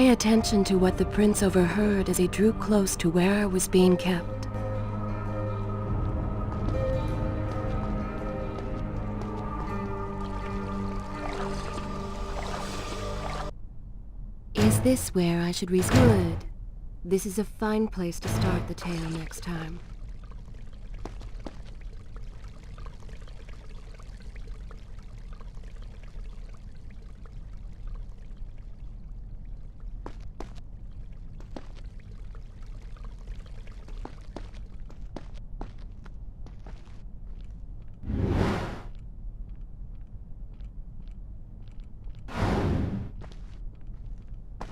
pay attention to what the prince overheard as he drew close to where I was being kept. Is this where I should Good. This is a fine place to start the tale next time.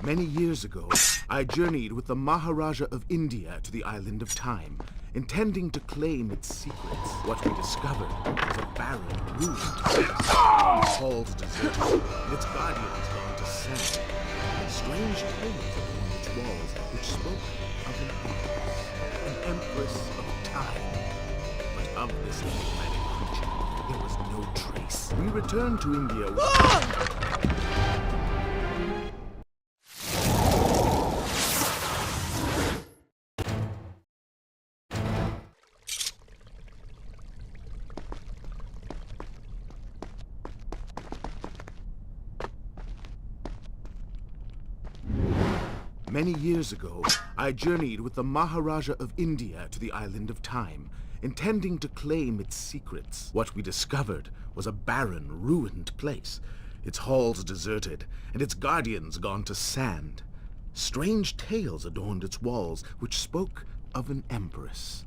Many years ago, I journeyed with the Maharaja of India to the island of Time, intending to claim its secrets. What we discovered was a barren, ruined place, its halls deserted, and its guardians gone to sand. Strange tales along its walls which spoke of an empress of time. But of this enigmatic creature, there was no trace. We returned to India with... Many years ago, I journeyed with the Maharaja of India to the island of Time, intending to claim its secrets. What we discovered was a barren, ruined place, its halls deserted, and its guardians gone to sand. Strange tales adorned its walls, which spoke of an empress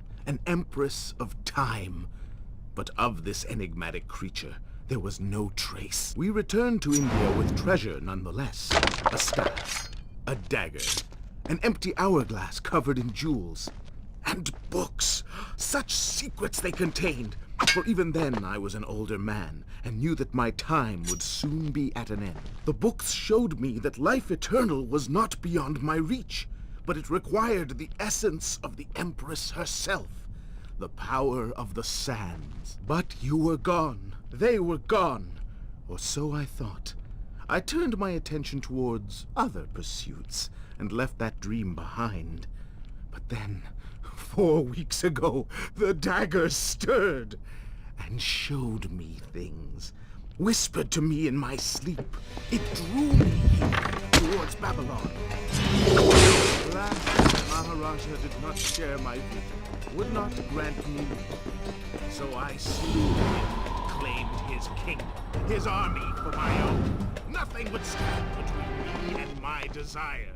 of time. But of this enigmatic creature, there was no trace. We returned to India with treasure nonetheless. A staff, a dagger, an empty hourglass covered in jewels, and books. Such secrets they contained. For even then I was an older man, and knew that my time would soon be at an end. The books showed me that life eternal was not beyond my reach, but it required the essence of the Empress herself, the power of the sands. But you were gone. They were gone. Or so I thought. I turned my attention towards other pursuits, and left that dream behind. But then, 4 weeks ago, the dagger stirred, and showed me things, whispered to me in my sleep. It drew me here, towards Babylon. Alas, the Maharaja did not share my vision, would not grant me. So I slew him, claimed his kingdom, his army for my own. Nothing would stand between me and my desire.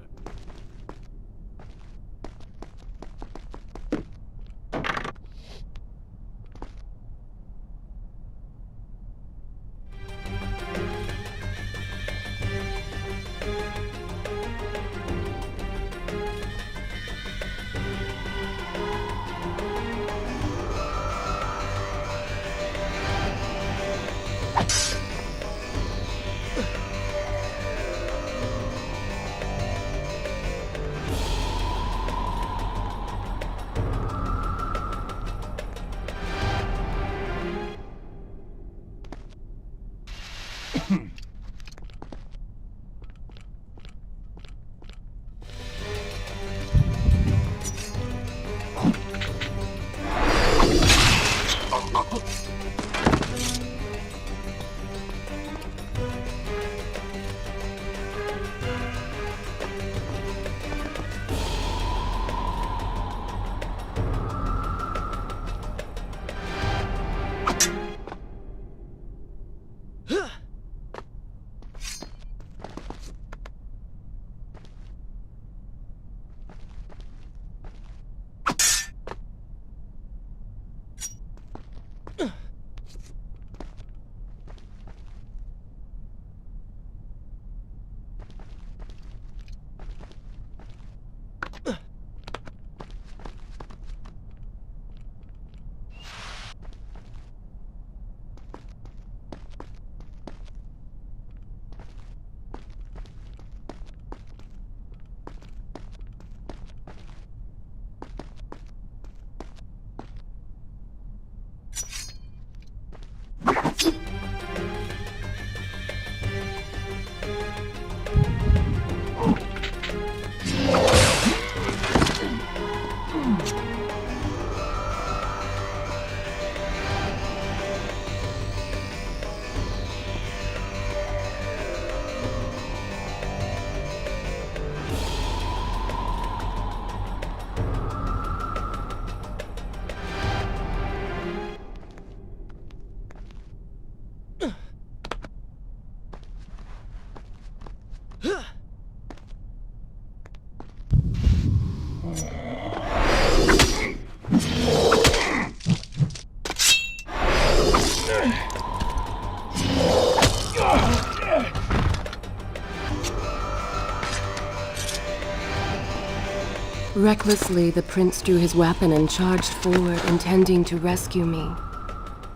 Recklessly, the prince drew his weapon and charged forward, intending to rescue me.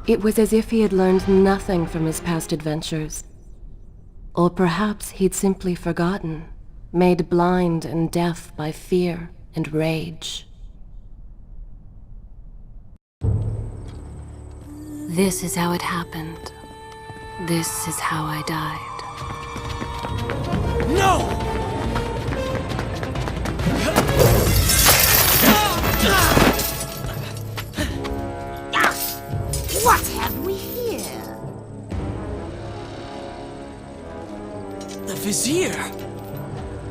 It was as if he had learned nothing from his past adventures. Or perhaps he'd simply forgotten, made blind and deaf by fear and rage. This is how it happened. This is how I died. No! What have we here? The Vizier!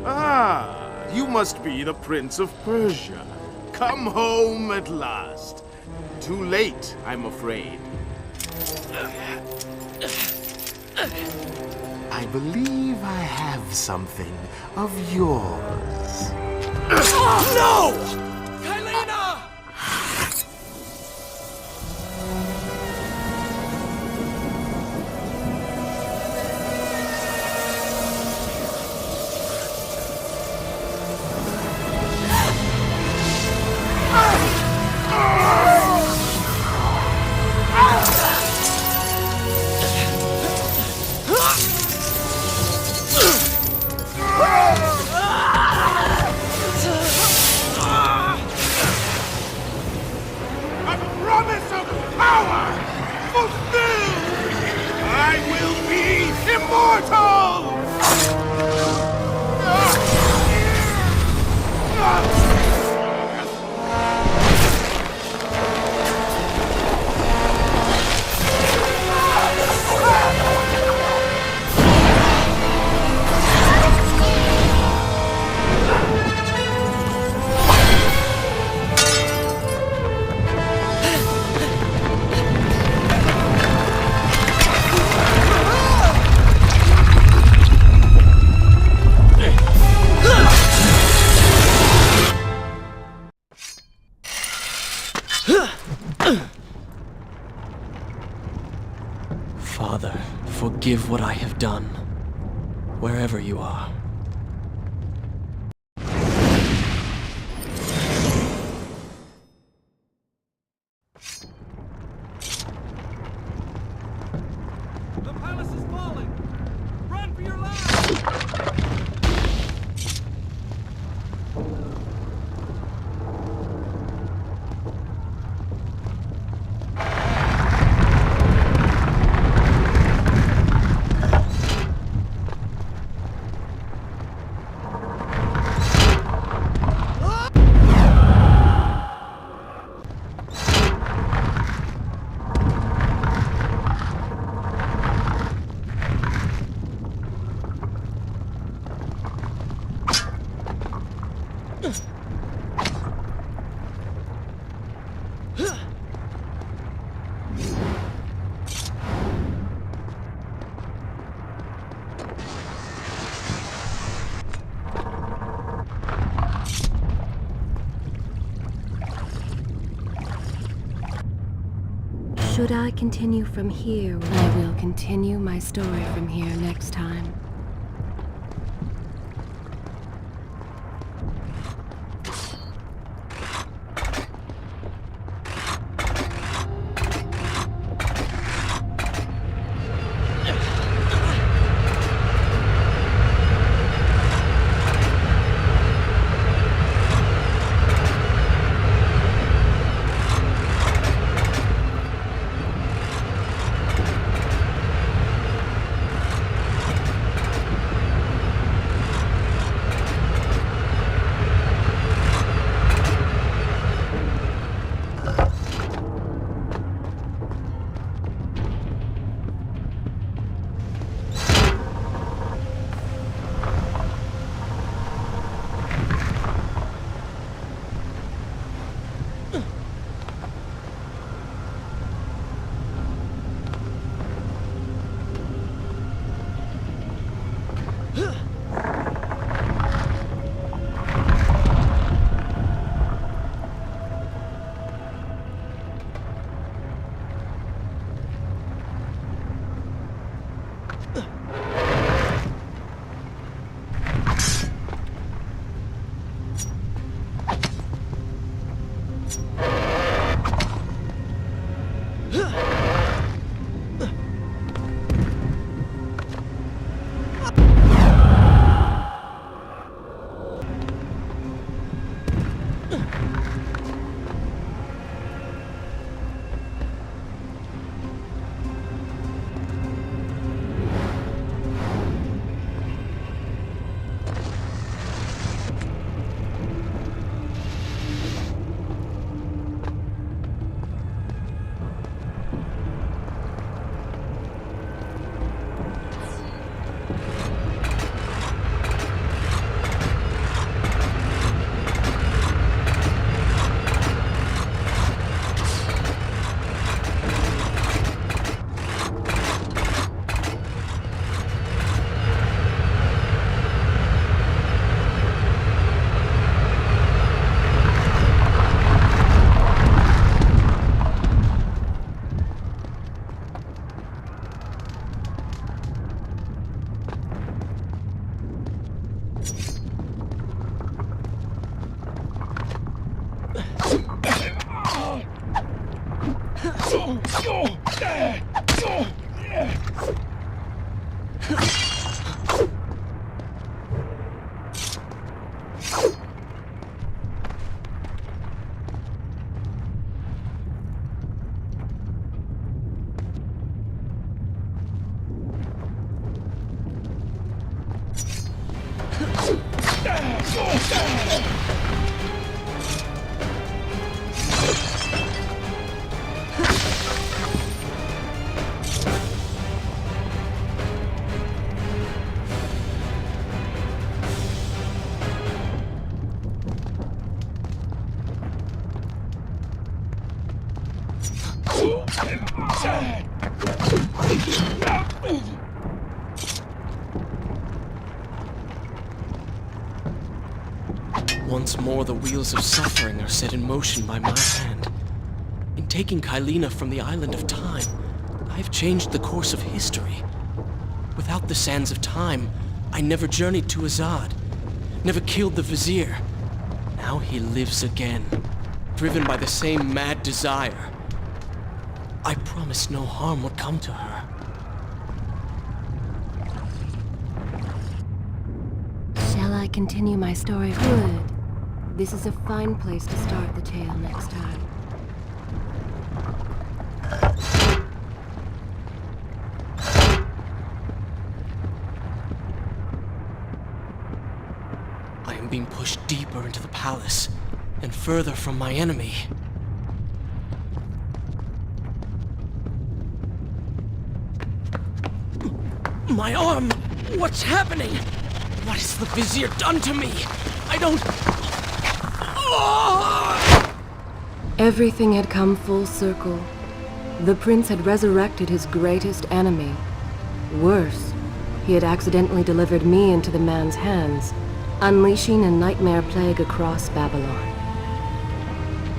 Ah, you must be the Prince of Persia. Come home at last. Too late, I'm afraid. I believe I have something of yours. No! Kylena! A promise of power fulfilled! I will be immortal! Father, forgive what I have done, wherever you are. The palace is falling! Run for your lives! Should I continue from here, I will continue my story from here next time. Once more, the wheels of suffering are set in motion by my hand. In taking Kylina from the island of time, I've changed the course of history. Without the sands of time, I never journeyed to Azad, never killed the Vizier. Now he lives again, driven by the same mad desire. I promised no harm would come to her. Shall I continue my story? Good. This is a fine place to start the tale next time. I am being pushed deeper into the palace, and further from my enemy. My arm! What's happening? What has the Vizier done to me? I don't... Everything had come full circle. The prince had resurrected his greatest enemy. Worse, he had accidentally delivered me into the man's hands, unleashing a nightmare plague across Babylon.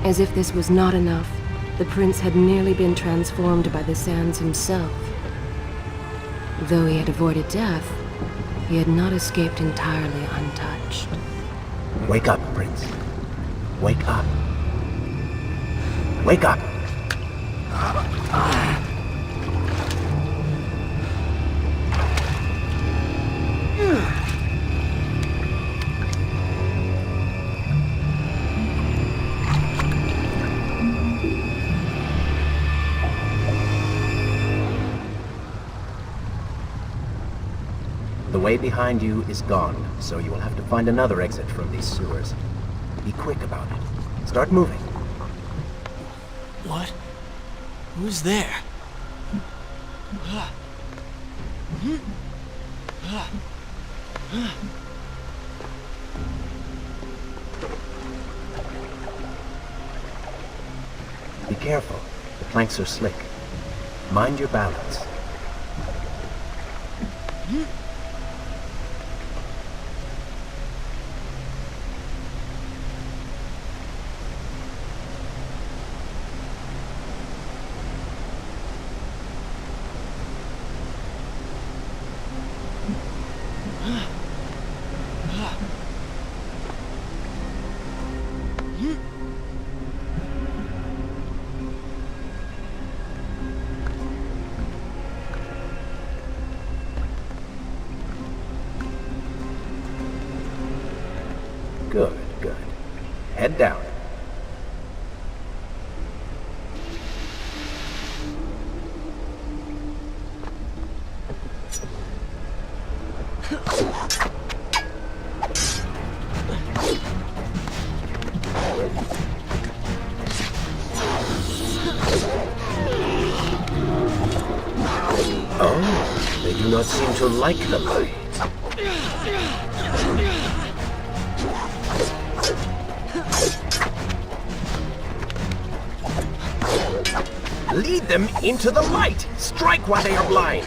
As if this was not enough, the prince had nearly been transformed by the sands himself. Though he had avoided death, he had not escaped entirely untouched. Wake up, Prince. Wake up. Wake up! The way behind you is gone, so you will have to find another exit from these sewers. Be quick about it. Start moving. What? Who's there? Be careful. The planks are slick. Mind your balance. Good, good. Head down. Oh. They do not seem to like the light. Lead them into the light! Strike while they are blind!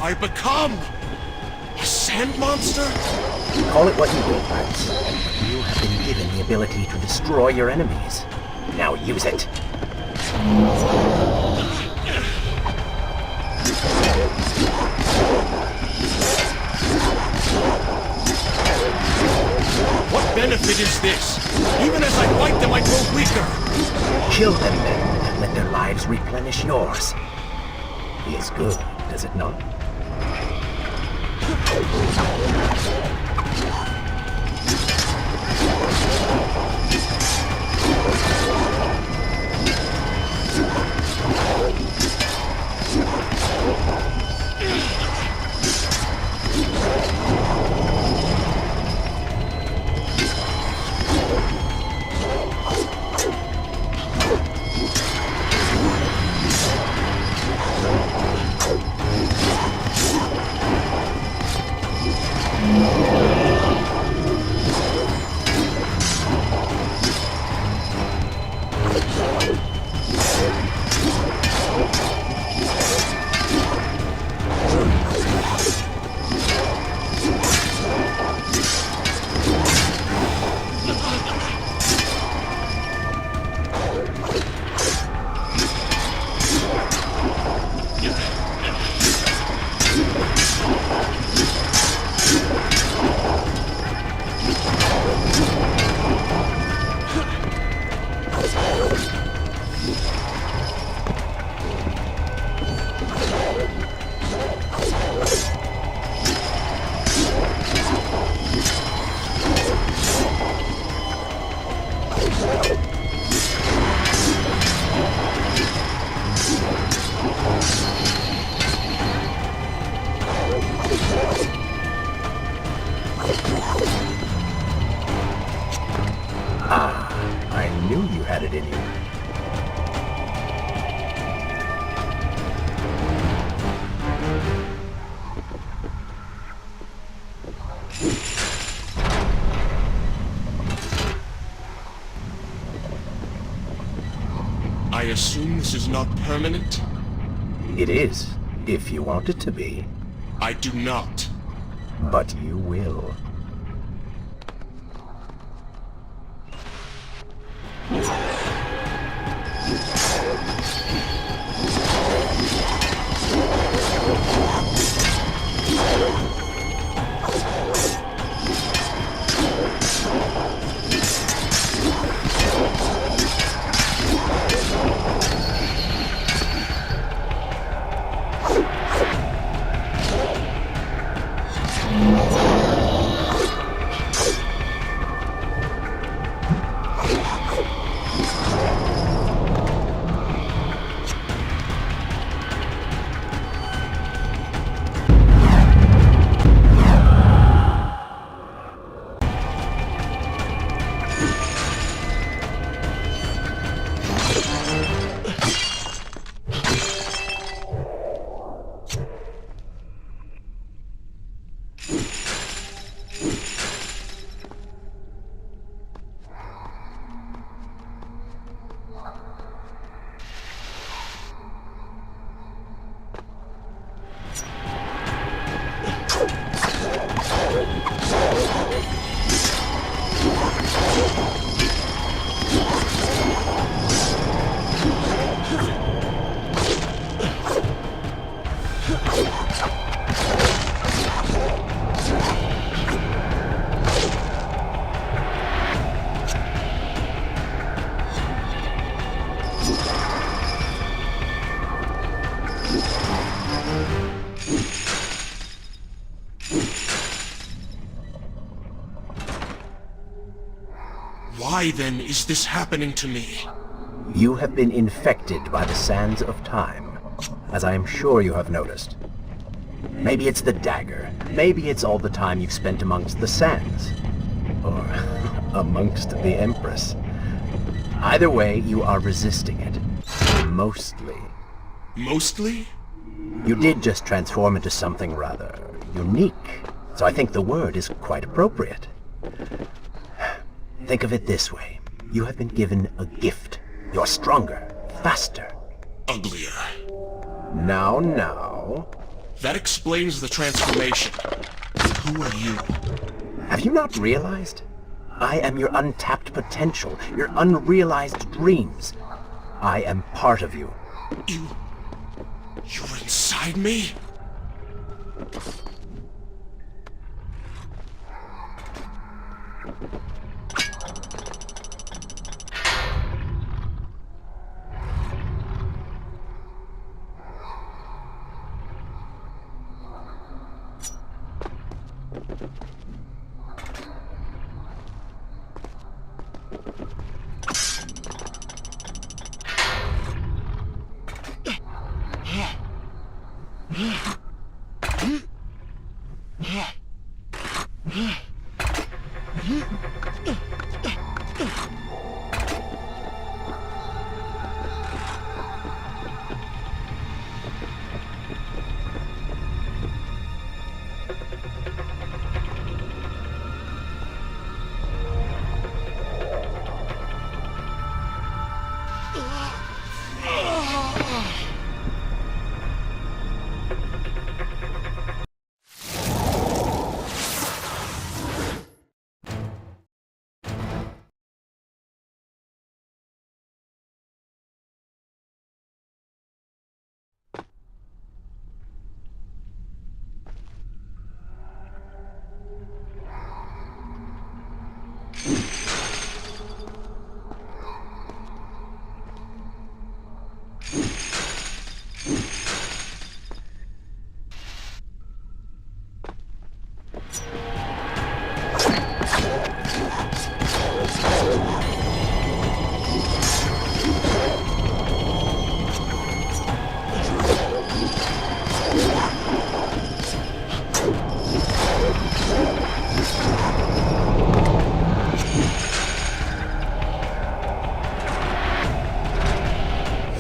I become? A sand monster? Call it what you will, Max. You have been given the ability to destroy your enemies. Now use it. What benefit is this? Even as I fight them, I grow weaker. Kill them then, and let their lives replenish yours. Feels good, does it not? I assume this is not permanent? It is, if you want it to be. I do not. But you will. Why then is this happening to me? You have been infected by the sands of time, as I am sure you have noticed. Maybe it's the dagger. Maybe it's all the time you've spent amongst the sands. Or amongst the Empress. Either way, you are resisting it. Mostly. Mostly? You did just transform into something rather unique, so I think the word is quite appropriate. Think of it this way. You have been given a gift. You're stronger, faster. Uglier. Now. That explains the transformation. Who are you? Have you not realized? I am your untapped potential, your unrealized dreams. I am part of you. You're inside me?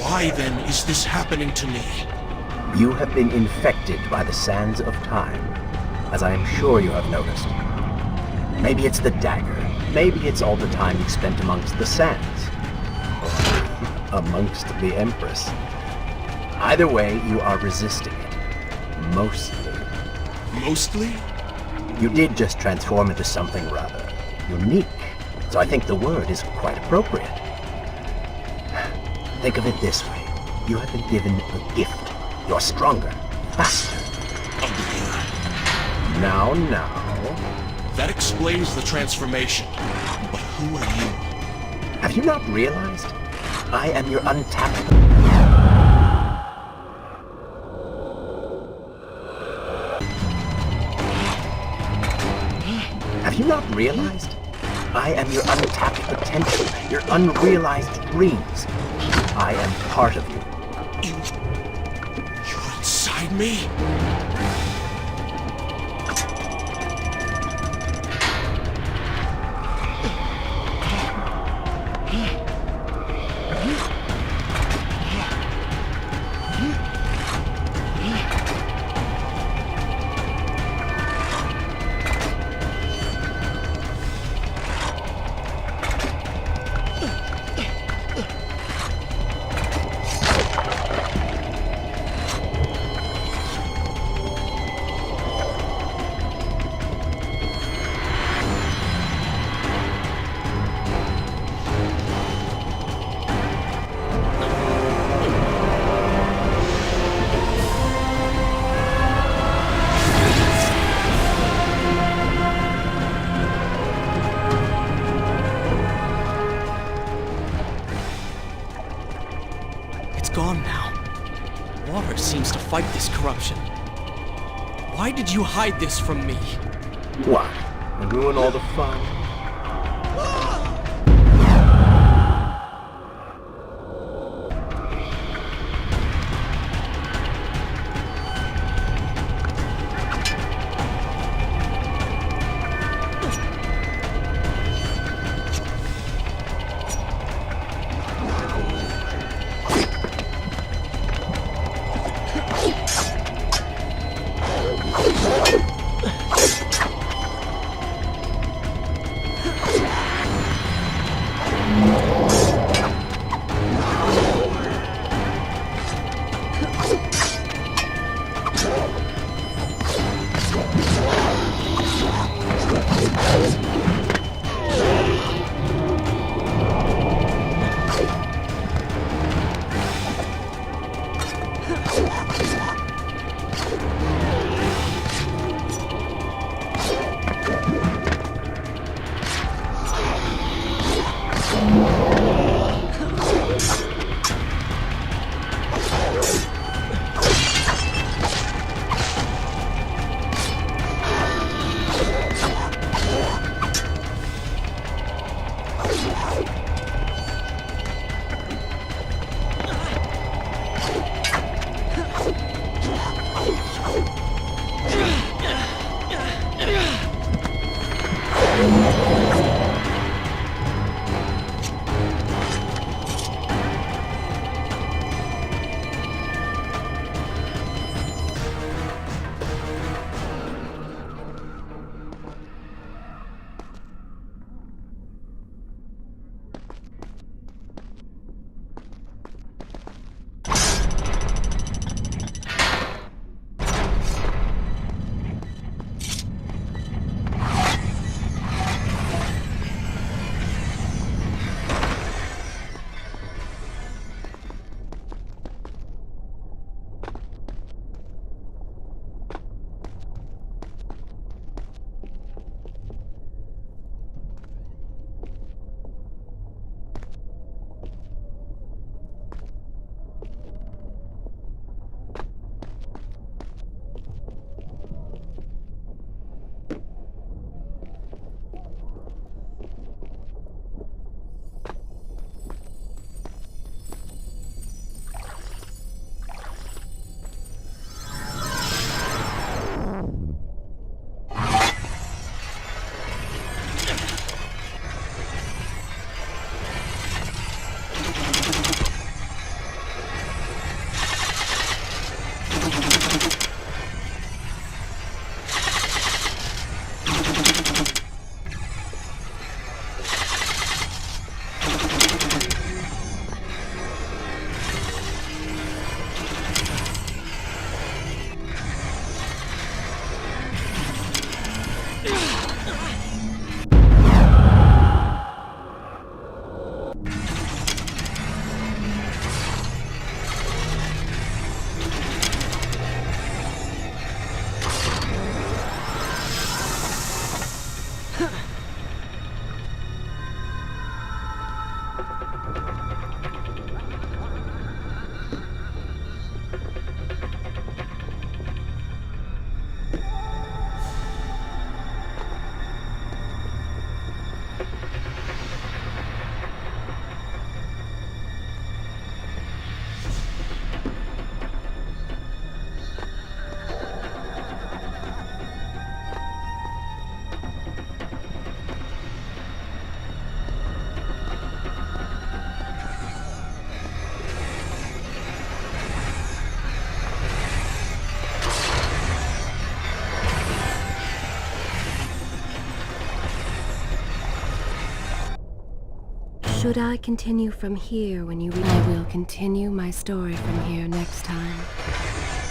Why then is this happening to me? You have been infected by the sands of time, as I am sure you have noticed. Maybe it's the dagger. Maybe it's all the time you've spent amongst the sands. amongst the Empress. Either way, you are resisting it. Mostly. Mostly? You did just transform into something rather unique, so I think the word is quite appropriate. Think of it this way. You have been given a gift. You're stronger, faster. Now. That explains the transformation. But who are you? Have you not realized? I am your untapped... Have you not realized? I am your untapped potential, your unrealized dreams. I am part of you. You're inside me? Gone now. Water seems to fight this corruption. Why did you hide this from me? What? And ruin all the fun? Should I continue from here when you I will continue my story from here next time.